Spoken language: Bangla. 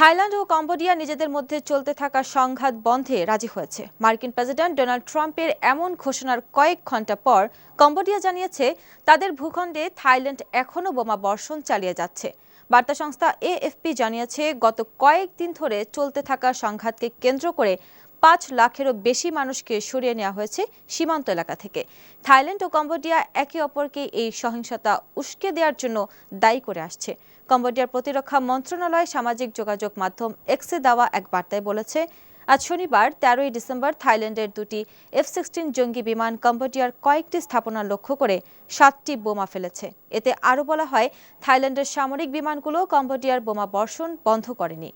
থাইল্যান্ড ও কম্বোডিয়া নিজেদের মধ্যে চলতে থাকা সংঘাত বন্ধে রাজি হয়েছে। মার্কিন প্রেসিডেন্ট ডোনাল্ড ট্রাম্পের এমন ঘোষণার কয়েক ঘন্টা পর কম্বোডিয়া জানিয়েছে তাদের ভূখণ্ডে থাইল্যান্ড এখনও বোমা বর্ষণ চালিয়ে যাচ্ছে। বার্তা সংস্থা এএফপি জানিয়েছে গত কয়েকদিন ধরে চলতে থাকা সংঘাতকে কেন্দ্র করে ৫ লাখেরও বেশি মানুষকে সরিয়ে নেওয়া হয়েছে সীমান্ত এলাকা থেকে। থাইল্যান্ড ও কম্বোডিয়া একে অপরকে এই সহিংসতা উস্কে দেওয়ার জন্য দায়ী করে আসছে। কম্বোডিয়ার প্রতিরক্ষা মন্ত্রণালয় সামাজিক যোগাযোগ মাধ্যম এক্সে দেওয়া এক বার্তায় বলেছে, আজ শনিবার ১৩ই ডিসেম্বর থাইল্যান্ডের দুটি F-16 জঙ্গি বিমান কম্বোডিয়ার কয়েকটি স্থাপনা লক্ষ্য করে ৭টি বোমা ফেলেছে। এতে আরও বলা হয়, থাইল্যান্ডের সামরিক বিমানগুলো কম্বোডিয়ার বোমা বর্ষণ বন্ধ করেনি।